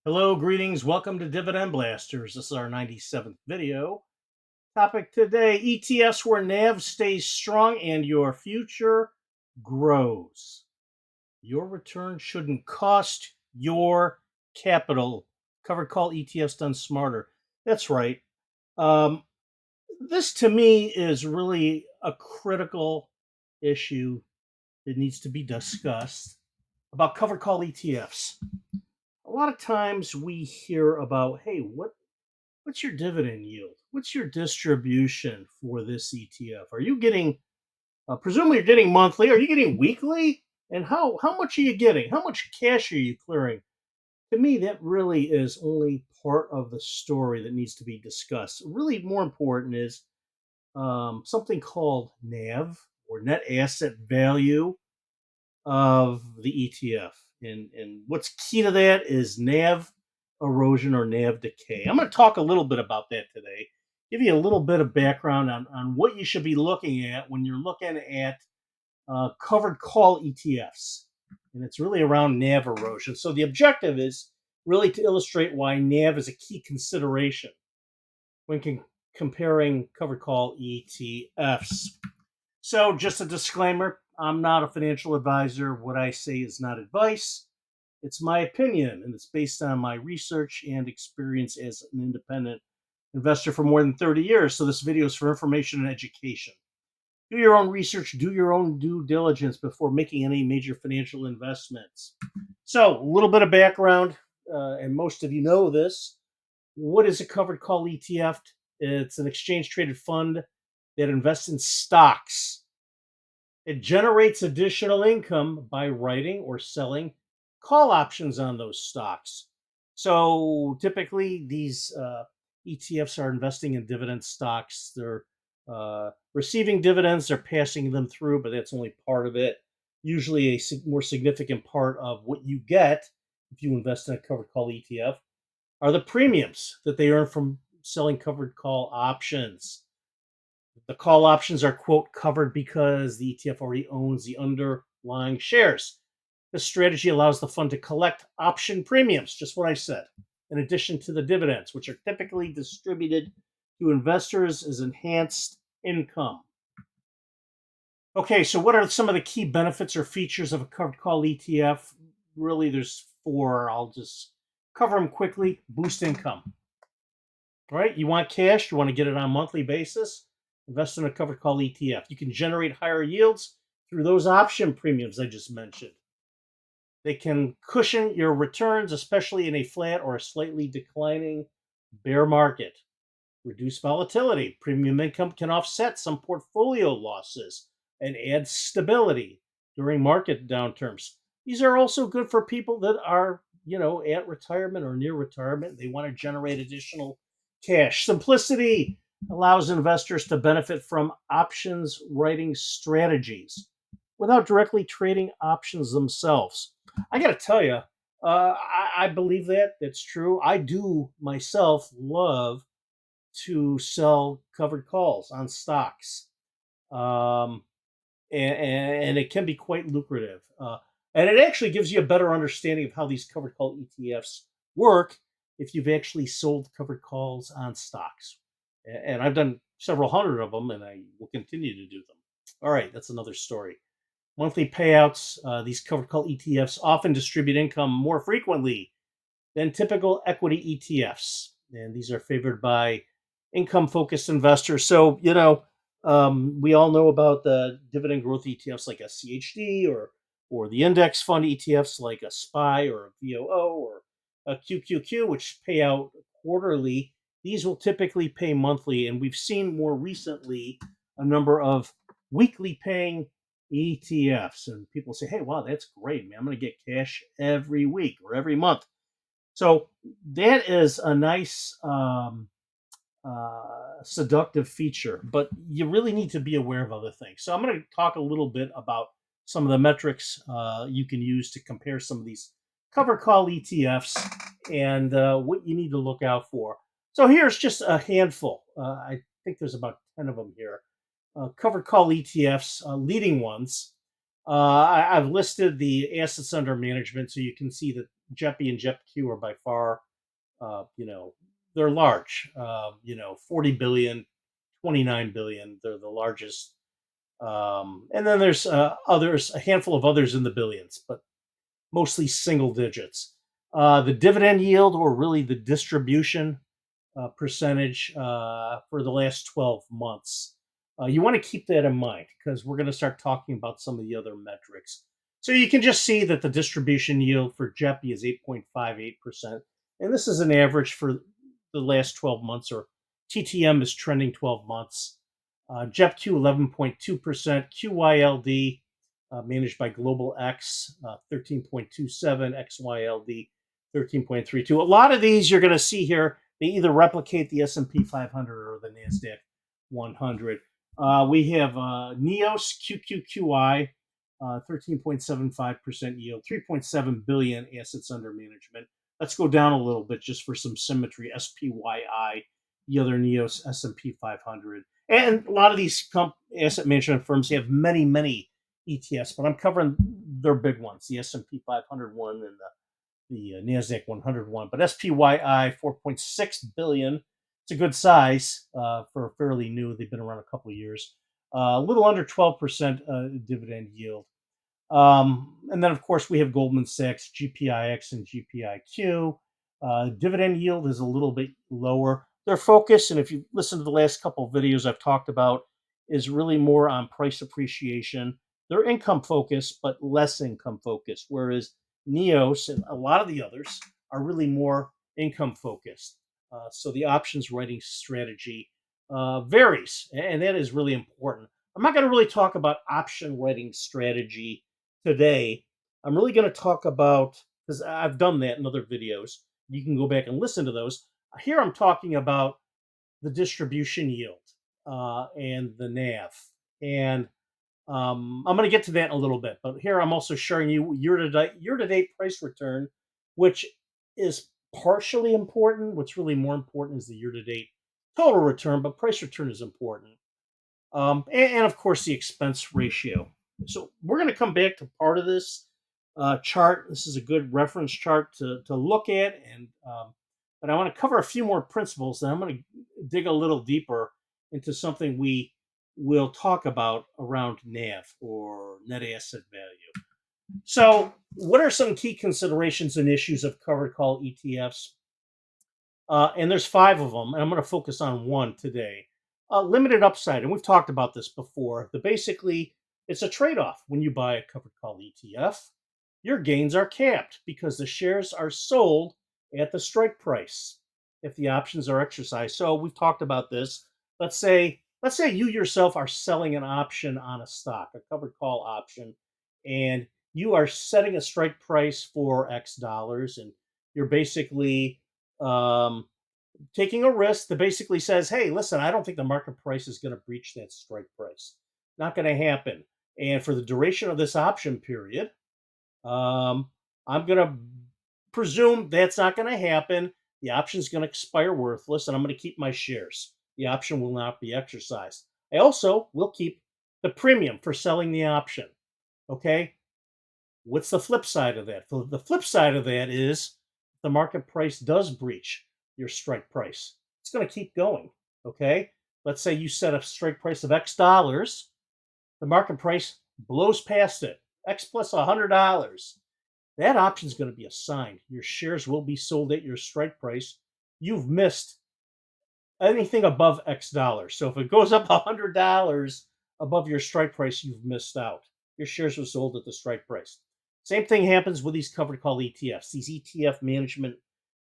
Hello, greetings. Welcome to Dividend Blasters. This is our 97th video. Topic today, ETFs where NAV stays strong and your future grows. Your return shouldn't cost your capital. Covered call ETFs done smarter. That's right. Um, this to me is really a critical issue that needs to be discussed about covered call ETFs. A lot of times we hear about, hey, what's your dividend yield? What's your distribution for this ETF? Are you getting, presumably you're getting monthly? Are you getting weekly? And how much are you getting? How much cash are you clearing? To me, that really is only part of the story that needs to be discussed. Really, more important is something called NAV or net asset value of the ETF. And what's key to that is NAV erosion or NAV decay. I'm going to talk a little bit about that today, give you a little bit of background on what you should be looking at when you're looking at covered call ETFs. And it's really around NAV erosion. So the objective is really to illustrate why NAV is a key consideration when comparing covered call ETFs. So, just a disclaimer, I'm not a financial advisor. What I say is not advice. It's my opinion, and it's based on my research and experience as an independent investor for more than 30 years. So, this video is for information and education. Do your own research, do your own due diligence before making any major financial investments. So, a little bit of background, and most of you know this. What is a covered call ETF? It's an exchange traded fund that invests in stocks. It generates additional income by writing or selling call options on those stocks. So typically, these ETFs are investing in dividend stocks. They're receiving dividends, they're passing them through, but that's only part of it. Usually, a more significant part of what you get if you invest in a covered call ETF are the premiums that they earn from selling covered call options. The call options are, quote, covered because the ETF already owns the underlying shares. This strategy allows the fund to collect option premiums, just what I said, in addition to the dividends, which are typically distributed to investors as enhanced income. Okay, so what are some of the key benefits or features of a covered call ETF? Really, there's four. I'll just cover them quickly. Boost income. All right, you want cash, you want to get it on a monthly basis, invest in a covered call ETF. You can generate higher yields through those option premiums I just mentioned. They can cushion your returns, especially in a flat or a slightly declining bear market. Reduce volatility. Premium income can offset some portfolio losses and add stability during market downturns. These are also good for people that are, at retirement or near retirement. They want to generate additional cash. Simplicity allows investors to benefit from options writing strategies without directly trading options themselves. I got to tell you, I believe that. That's true. I do myself love to sell covered calls on stocks. Um, and it can be quite lucrative. And it actually gives you a better understanding of how these covered call ETFs work if you've actually sold covered calls on stocks. And I've done several hundred of them, and I will continue to do them. All right, that's another story. Monthly payouts. These covered call ETFs often distribute income more frequently than typical equity ETFs. And these are favored by income focused investors. So, we all know about the dividend growth ETFs like a CHD or the index fund ETFs like a SPY or a VOO or a QQQ, which pay out quarterly. These will typically pay monthly. And we've seen more recently a number of weekly paying ETFs. And people say, hey, wow, that's great, man. I'm going to get cash every week or every month. So that is a nice seductive feature, but you really need to be aware of other things. So I'm going to talk a little bit about some of the metrics you can use to compare some of these covered call ETFs and what you need to look out for. So here's just a handful. I think there's about 10 of them here. Covered call ETFs, leading ones. I've listed the assets under management so you can see that GEPI and GEPQ are by far, they're large. 40 billion, 29 billion. They're the largest. And then there's others, a handful of others in the billions, but mostly single digits. The dividend yield, or really the distribution percentage for the last 12 months. You want to keep that in mind because we're going to start talking about some of the other metrics. So you can just see that the distribution yield for GEPI is 8.58%. And this is an average for the last 12 months, or TTM is trending 12 months. GEPQ 11.2%, QYLD managed by Global X 13.27, XYLD 13.32. A lot of these you're going to see here, they either replicate the S&P 500 or the NASDAQ 100. We have NEOS QQQI, 13.75% yield, 3.7 billion assets under management. Let's go down a little bit just for some symmetry. SPYI, the other NEOS S&P 500. And a lot of these asset management firms have many, many ETFs, but I'm covering their big ones, the S&P 500 one and the NASDAQ 100 one. But SPYI, 4.6 billion. It's a good size for fairly new. They've been around a couple of years. A little under 12% dividend yield. And then, of course, we have Goldman Sachs, GPIX, and gpiq. Dividend yield is a little bit lower. Their focus, and if you listen to the last couple of videos I've talked about, is really more on price appreciation. They're income focused, but less income focused, whereas NEOS and a lot of the others are really more income focused. So the options writing strategy varies, and that is really important. I'm not going to really talk about option writing strategy today. I'm really going to talk about, because I've done that in other videos. You can go back and listen to those. Here I'm talking about the distribution yield and the NAV. And I'm going to get to that in a little bit. But here I'm also showing you year-to-date price return, which is partially important. What's really more important is the year-to-date total return, but price return is important. And of course, the expense ratio. So we're going to come back to part of this chart. This is a good reference chart to look at. But I want to cover a few more principles, and I'm going to dig a little deeper into something we will talk about around NAV, or net asset value. So what are some key considerations and issues of covered call ETFs? And there's 5 of them, and I'm going to focus on one today. Limited upside, and we've talked about this before. Basically, it's a trade-off. When you buy a covered call ETF, your gains are capped because the shares are sold at the strike price if the options are exercised. So we've talked about this. Let's say you yourself are selling an option on a stock, a covered call option, and you are setting a strike price for X dollars, and you're basically taking a risk that basically says, hey, listen, I don't think the market price is going to breach that strike price. Not going to happen. And for the duration of this option period, I'm going to presume that's not going to happen. The option is going to expire worthless, and I'm going to keep my shares. The option will not be exercised. I also will keep the premium for selling the option. Okay? What's the flip side of that? The flip side of that is the market price does breach your strike price. It's going to keep going. Okay? Let's say you set a strike price of X dollars. The market price blows past it. X plus $100. That option is going to be assigned. Your shares will be sold at your strike price. You've missed anything above X dollars. So if it goes up $100 above your strike price, you've missed out. Your shares were sold at the strike price. Same thing happens with these covered call ETFs. These ETF management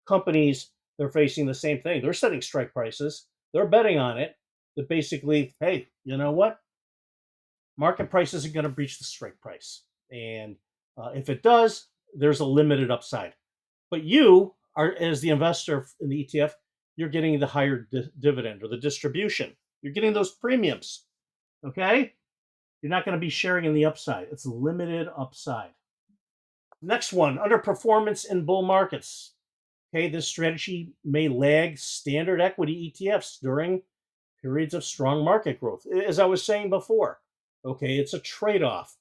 companies, they're facing the same thing. They're setting strike prices. They're betting on it. That basically, hey, you know what? Market price isn't going to breach the strike price. And if it does, there's a limited upside. But you are, as the investor in the ETF, you're getting the higher dividend or the distribution. You're getting those premiums. Okay? You're not going to be sharing in the upside. It's limited upside. Next one, underperformance in bull markets. Okay, this strategy may lag standard equity ETFs during periods of strong market growth. As I was saying before, okay, it's a trade-off.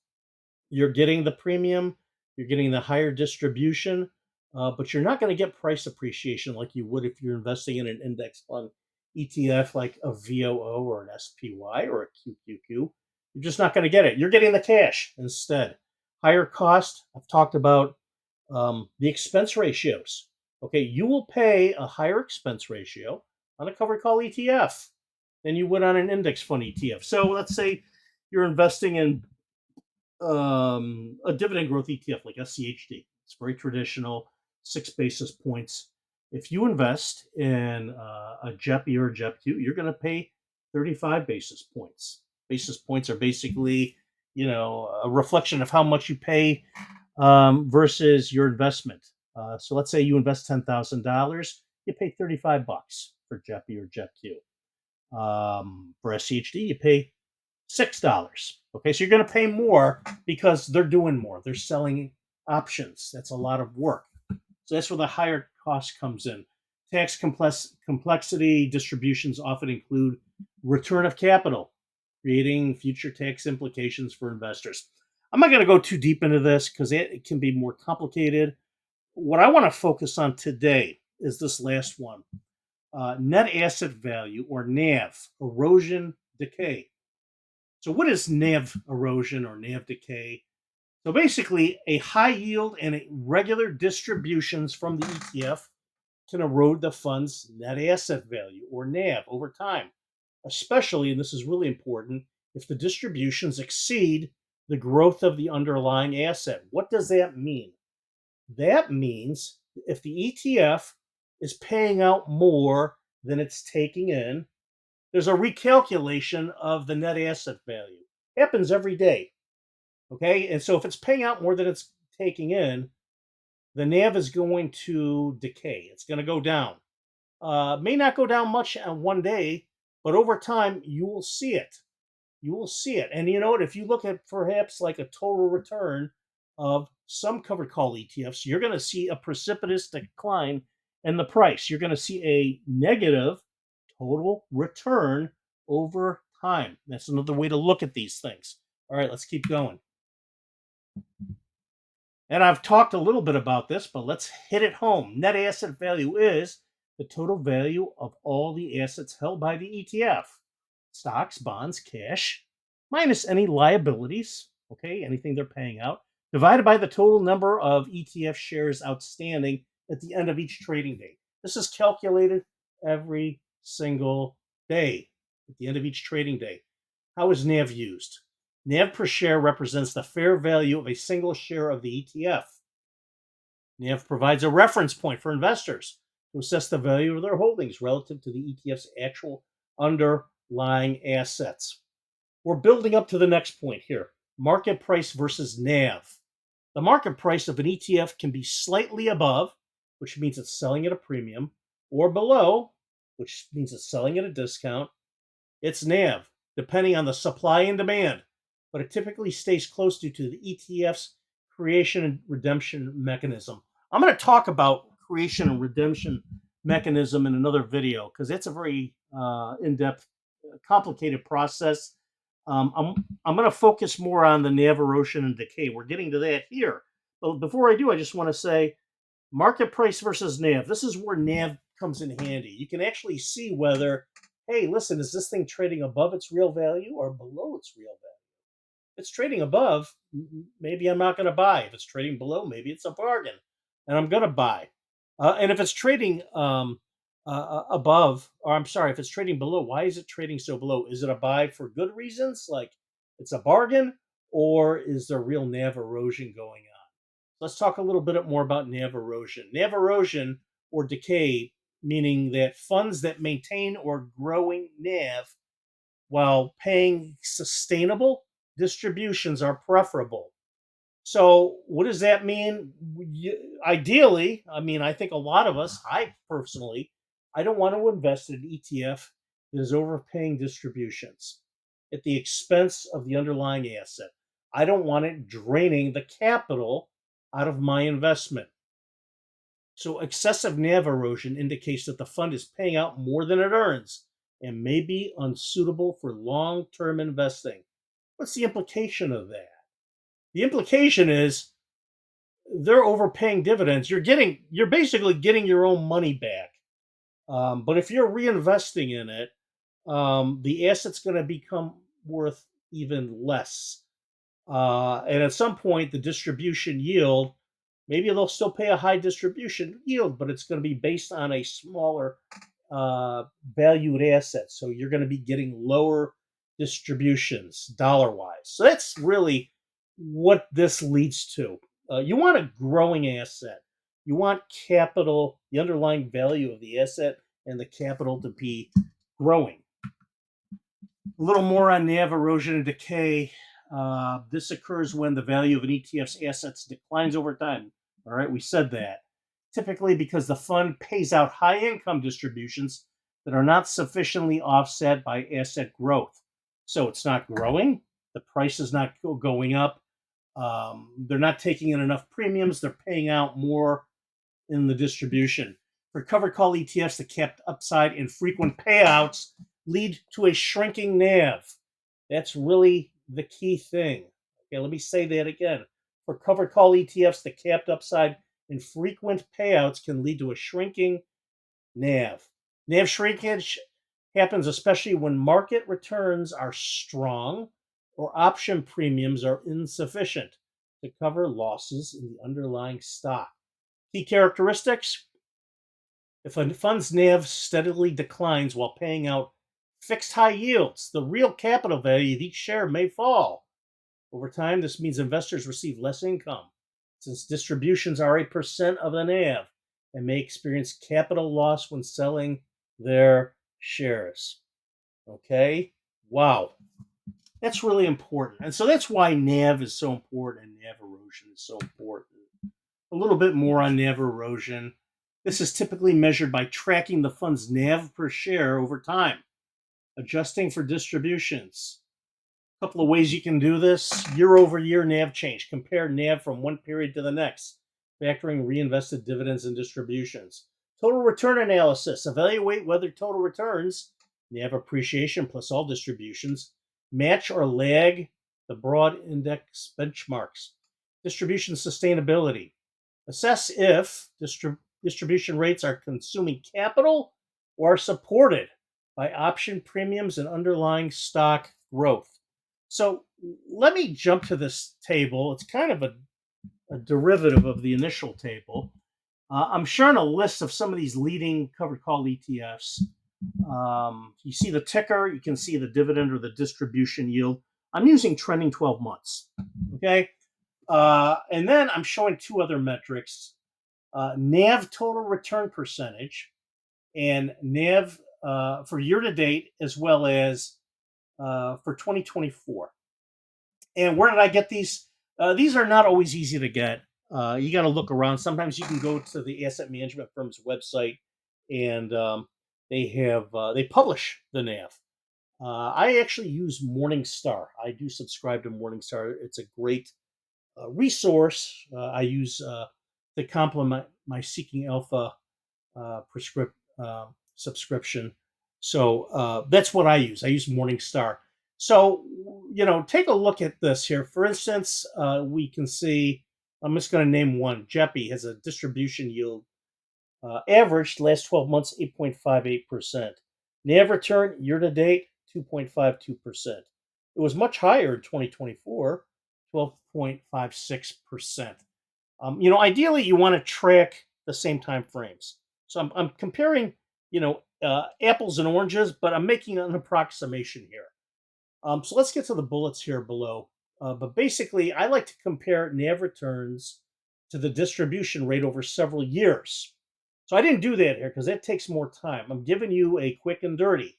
You're getting the premium, you're getting the higher distribution, but you're not going to get price appreciation like you would if you're investing in an index fund ETF like a VOO or an SPY or a QQQ. You're just not going to get it. You're getting the cash instead. Higher cost. I've talked about the expense ratios. Okay, you will pay a higher expense ratio on a covered call ETF than you would on an index fund ETF. So let's say you're investing in a dividend growth ETF like SCHD. It's very traditional, 6 basis points. If you invest in a JEPI or a JEPQ, you're going to pay 35 basis points. Basis points are basically, a reflection of how much you pay versus your investment. So let's say you invest $10,000, you pay 35 bucks for JEPI or JEPQ. For SCHD, you pay $6. Okay, so you're going to pay more because they're doing more. They're selling options. That's a lot of work. So that's where the higher cost comes in. Tax complexity distributions often include return of capital, creating future tax implications for investors. I'm not going to go too deep into this because it can be more complicated. What I want to focus on today is this last one. Net asset value, or NAV, erosion decay. So what is NAV erosion or NAV decay? So basically, a high yield and regular distributions from the ETF can erode the fund's net asset value, or NAV, over time, especially, and this is really important, if the distributions exceed the growth of the underlying asset. What does that mean? That means if the ETF is paying out more than it's taking in, there's a recalculation of the net asset value. It happens every day. Okay. And so if it's paying out more than it's taking in, the NAV is going to decay. It's going to go down. May not go down much on one day, but over time, you will see it. You will see it. And you know what? If you look at perhaps like a total return of some covered call ETFs, you're going to see a precipitous decline in the price. You're going to see a negative total return over time. That's another way to look at these things. All right, let's keep going. And I've talked a little bit about this, but let's hit it home. Net asset value is the total value of all the assets held by the ETF: stocks, bonds, cash, minus any liabilities, okay, anything they're paying out, divided by the total number of ETF shares outstanding at the end of each trading day. This is calculated every single day at the end of each trading day. How is NAV used? NAV per share represents the fair value of a single share of the ETF. NAV provides a reference point for investors to assess the value of their holdings relative to the ETF's actual underlying assets. We're building up to the next point here: market price versus NAV. The market price of an ETF can be slightly above, which means it's selling at a premium, or below, which means it's selling at a discount. It's NAV, depending on the supply and demand, but it typically stays close due to the ETF's creation and redemption mechanism. I'm going to talk about creation and redemption mechanism in another video because it's a very in-depth, complicated process. I'm going to focus more on the NAV erosion and decay. We're getting to that here. But before I do, I just want to say market price versus NAV. This is where NAV comes in handy. You can actually see whether, hey, listen, is this thing trading above its real value or below its real value? If it's trading above, maybe I'm not going to buy. If it's trading below, maybe it's a bargain and I'm going to buy. And if it's trading above, or I'm sorry, if it's trading below, why is it trading so below? Is it a buy for good reasons, like it's a bargain, or is there real NAV erosion going on? Let's talk a little bit more about NAV erosion. NAV erosion or decay, meaning that funds that maintain or growing NAV while paying sustainable distributions are preferable. So, what does that mean? Ideally, I mean, I think a lot of us, I personally, I don't want to invest in an ETF that is overpaying distributions at the expense of the underlying asset. I don't want it draining the capital out of my investment. So, excessive NAV erosion indicates that the fund is paying out more than it earns and may be unsuitable for long term investing. What's the implication of that? The implication is they're overpaying dividends. You're basically getting your own money back. But if you're reinvesting in it, the asset's going to become worth even less. And at some point, the distribution yield, maybe they'll still pay a high distribution yield, but it's going to be based on a smaller valued asset. So you're going to be getting lower distributions dollar wise. So that's really what this leads to. You want a growing asset. You want capital, the underlying value of the asset and the capital to be growing. A little more on NAV erosion and decay. This occurs when the value of an ETF's assets declines over time. All right, we said that. Typically because the fund pays out high income distributions that are not sufficiently offset by asset growth. So it's not growing, the price is not going up, they're not taking in enough premiums, they're paying out more in the distribution. For covered call ETFs, the capped upside and frequent payouts lead to a shrinking NAV. That's really the key thing. Okay, let me say that again. For covered call ETFs, the capped upside and frequent payouts can lead to a shrinking NAV. NAV shrinkage happens especially when market returns are strong or option premiums are insufficient to cover losses in the underlying stock. Key characteristics: if a fund's NAV steadily declines while paying out fixed high yields, the real capital value of each share may fall. Over time, this means investors receive less income, since distributions are a percent of the NAV, and may experience capital loss when selling their shares. Okay? Wow. That's really important. And so that's why NAV is so important and NAV erosion is so important. A little bit more on NAV erosion. This is typically measured by tracking the fund's NAV per share over time, adjusting for distributions. A couple of ways you can do this: year over year NAV change. Compare NAV from one period to the next, factoring reinvested dividends and distributions. Total return analysis. Evaluate whether total returns, NAV appreciation plus all distributions, match or lag the broad index benchmarks. Distribution sustainability. Assess if distribution rates are consuming capital or are supported by option premiums and underlying stock growth. So let me jump to this table. It's kind of a derivative of the initial table. I'm sharing a list of some of these leading covered call ETFs. You see the ticker, you can see the dividend or the distribution yield. I'm using trending 12 months. Okay. And then I'm showing two other metrics: NAV total return percentage and NAV for year to date, as well as for 2024. And where did I get these? These are not always easy to get. You got to look around. Sometimes you can go to the asset management firm's website, and they publish the NAV. I actually use Morningstar. I do subscribe to Morningstar. It's a great resource I use to complement my Seeking Alpha subscription. So that's what I use. I use Morningstar. So, take a look at this here. For instance, we can see, I'm just going to name one. JEPI has a distribution yield averaged last 12 months, 8.58%. NAV return year to date, 2.52%. It was much higher in 2024, 12.56%. Ideally, you want to track the same time frames. So I'm comparing, apples and oranges, but I'm making an approximation here. So let's get to the bullets here below. But basically, I like to compare NAV returns to the distribution rate over several years. So I didn't do that here because that takes more time. I'm giving you a quick and dirty.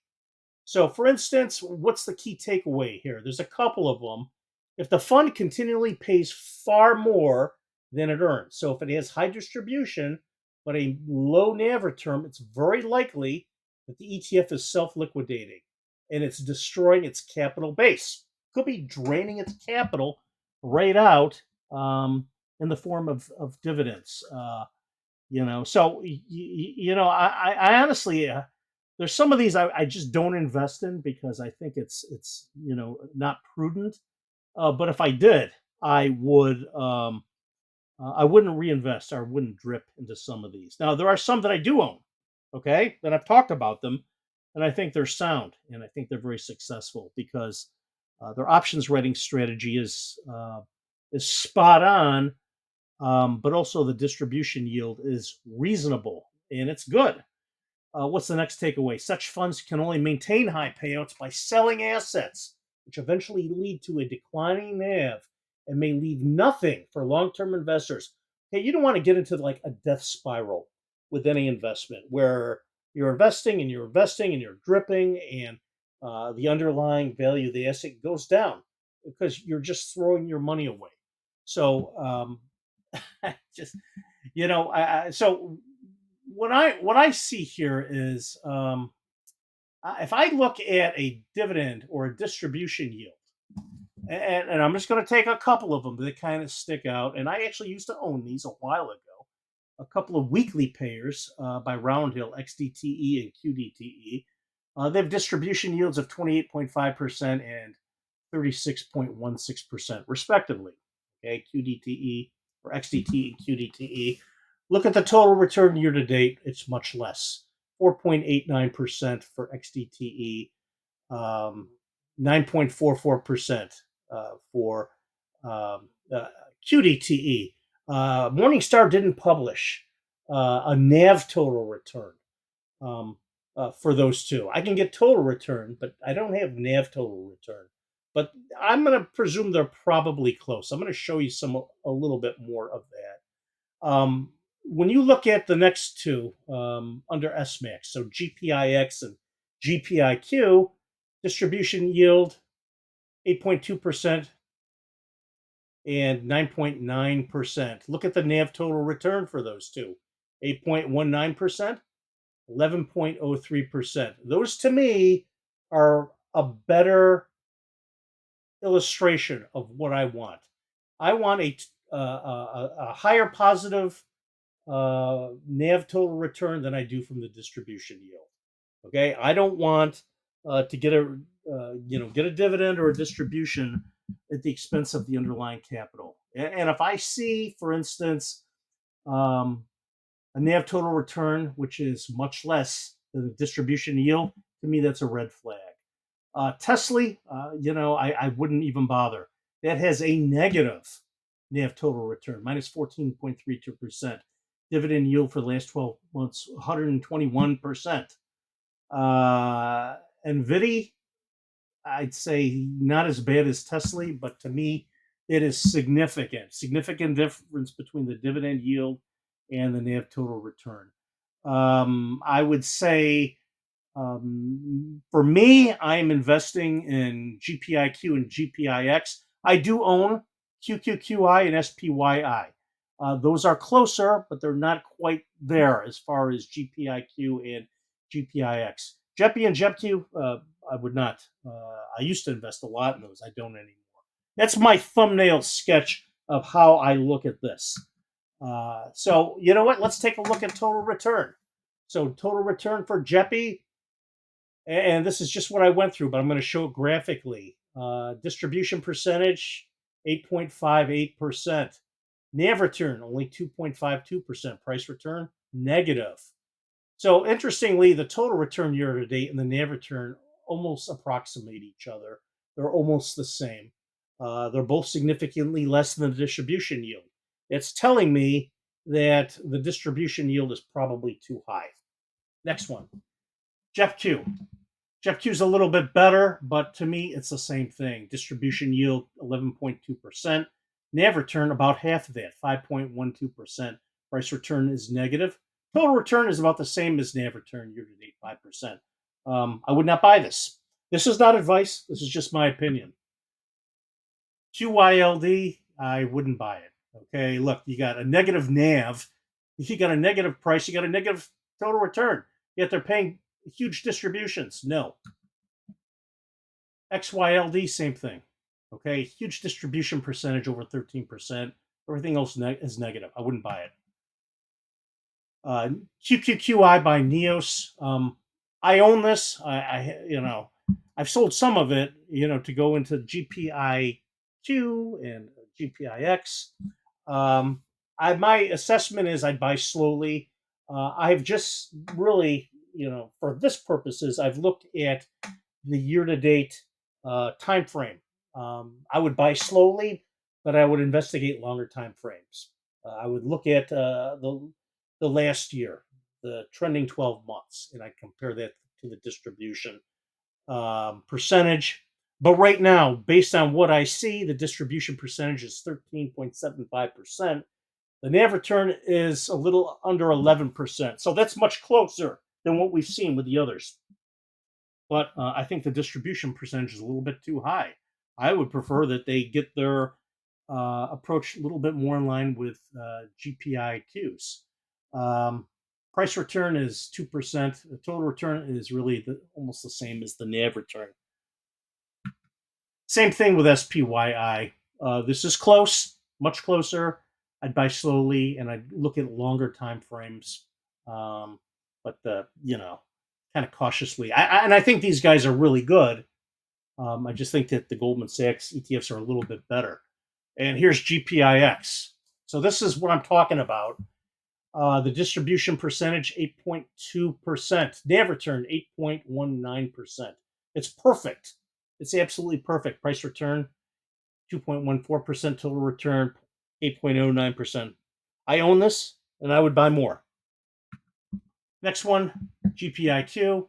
So for instance, what's the key takeaway here? There's a couple of them. If the fund continually pays far more than it earns, so if it has high distribution but a low NAV return, it's very likely that the ETF is self-liquidating and it's destroying its capital base. Could be draining its capital right out in the form of dividends. So I honestly, there's some of these I just don't invest in because I think it's not prudent. But if I did, I would I wouldn't reinvest. I wouldn't drip into some of these. Now, there are some that I do own, okay, that I've talked about them, and I think they're sound, and I think they're very successful because their options writing strategy is spot on, but also the distribution yield is reasonable and it's good. What's the next takeaway? Such funds can only maintain high payouts by selling assets, which eventually lead to a declining NAV and may leave nothing for long-term investors. Hey, you don't want to get into like a death spiral with any investment where you're investing and you're investing and you're dripping and the underlying value of the asset goes down because you're just throwing your money away. So just so what I see here is if I look at a dividend or a distribution yield, and I'm just going to take a couple of them that kind of stick out, and I actually used to own these a while ago. A couple of weekly payers by Roundhill, XDTE and QDTE. They have distribution yields of 28.5% and 36.16%, respectively. Okay, QDTE or XDT and QDTE. Look at the total return year to date, it's much less 4.89% for XDTE, 9.44% for QDTE. Morningstar didn't publish a NAV total return um, for those two. I can get total return, but I don't have NAV total return. But I'm going to presume they're probably close. I'm going to show you a little bit more of that. When you look at the next two under SMAX, so GPIX and gpiq, distribution yield 8.2% and 9.9%. Look at the NAV total return for those two 8.19%, 11.03%. Those to me are a better illustration of what I want. I want a higher positive NAV total return than I do from the distribution yield. Okay, I don't want to get a dividend or a distribution at the expense of the underlying capital. And if I see, for instance, a NAV total return which is much less than the distribution yield, to me that's a red flag. Tesla, I wouldn't even bother. That has a negative NAV total return, minus 14.32%. Dividend yield for the last 12 months, 121%. NVIDIA, I'd say not as bad as Tesla, but to me, it is significant difference between the dividend yield and the NAV total return. I would say for me, I'm investing in GPIQ and GPIX. I do own QQQI and SPYI. Those are closer, but they're not quite there as far as GPIQ and GPIX. JEPI and JEPQ, I would not. I used to invest a lot in those. I don't anymore. That's my thumbnail sketch of how I look at this. So you know what? Let's take a look at total return. So total return for JEPI, and this is just what I went through, but I'm going to show it graphically. Distribution percentage, 8.58%. NAV return, only 2.52%. Price return, negative. So interestingly, the total return year to date and the NAV return almost approximate each other. They're almost the same. They're both significantly less than the distribution yield. It's telling me that the distribution yield is probably too high. Next one, JEPQ. JEPQ is a little bit better, but to me, it's the same thing. Distribution yield, 11.2%. NAV return, about half of that, 5.12%. Price return is negative. Total return is about the same as NAV return, year to date, 5%. I would not buy this. This is not advice. This is just my opinion. QYLD, I wouldn't buy it. Okay, look, you got a negative NAV. If you got a negative price, you got a negative total return. Yet they're paying huge distributions. No. XYLD, same thing. Okay, huge distribution percentage over 13%. Everything else is negative. I wouldn't buy it. QQQI by Neos. I own this. I've sold some of it, to go into GPIQ and GPIX. my assessment is I'd buy slowly. I've just really, for this purposes, I've looked at the year-to-date time frame. I would buy slowly, but I would investigate longer time frames. I would look at the last year, the trending 12 months, and I compare that to the distribution percentage. But right now, based on what I see, the distribution percentage is 13.75%. The NAV return is a little under 11%. So that's much closer than what we've seen with the others. But I think the distribution percentage is a little bit too high. I would prefer that they get their approach a little bit more in line with gpiqs. Price return is 2%. The total return is really almost the same as the NAV return. Same thing with SPYI. This is close, much closer. I'd buy slowly and I'd look at longer time frames. But kind of cautiously. And I think these guys are really good. I just think that the Goldman Sachs ETFs are a little bit better. And here's gpix. So this is what I'm talking about. The distribution percentage, 8.2%. NAV return, 8.19%. It's perfect. It's absolutely perfect. Price return, 2.14%. Total return, 8.09%. I own this, and I would buy more. Next one, gpiq.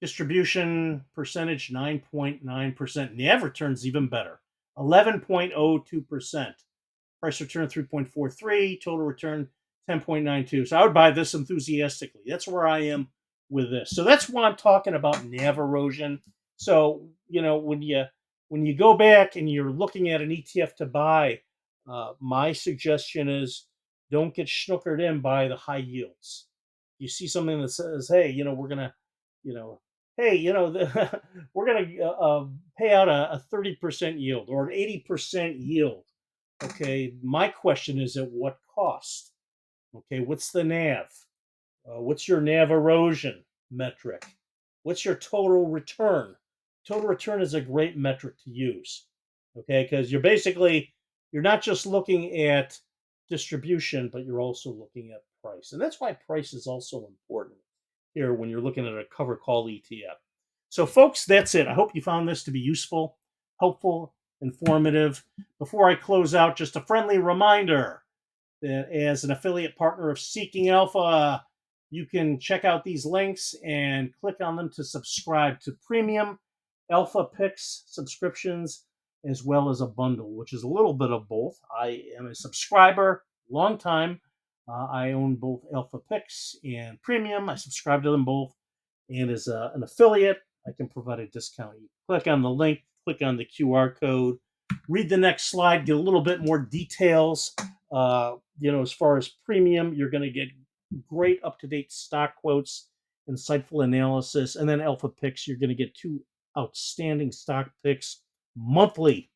Distribution percentage, 9.9%. NAV return's even better, 11.02%. Price return, 3.43. Total return, 10.92. So I would buy this enthusiastically. That's where I am with this. So that's why I'm talking about NAV erosion. So, when you go back and you're looking at an ETF to buy, my suggestion is don't get snookered in by the high yields. You see something that says, hey, we're going to, we're going to pay out a 30% yield or an 80% yield. Okay, my question is at what cost? Okay, what's the NAV? What's your NAV erosion metric? What's your total return? Total return is a great metric to use. Okay, because you're not just looking at distribution, but you're also looking at price. And that's why price is also important here when you're looking at a covered call ETF. So, folks, that's it. I hope you found this to be useful, helpful, informative. Before I close out, just a friendly reminder that as an affiliate partner of Seeking Alpha, you can check out these links and click on them to subscribe to premium Alpha Picks subscriptions, as well as a bundle, which is a little bit of both. I am a subscriber, long time. I own both Alpha Picks and Premium. I subscribe to them both. And as an affiliate, I can provide a discount. You click on the link, click on the QR code, read the next slide, get a little bit more details. As far as Premium, you're going to get great up-to-date stock quotes, insightful analysis, and then Alpha Picks, you're going to get 2 outstanding stock picks monthly.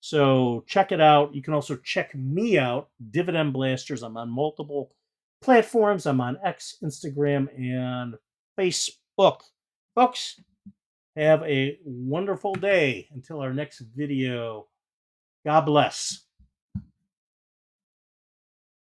So check it out. You can also check me out, Dividend Blasters. I'm on multiple platforms. I'm on X, Instagram, and Facebook. Folks, have a wonderful day until our next video. God bless.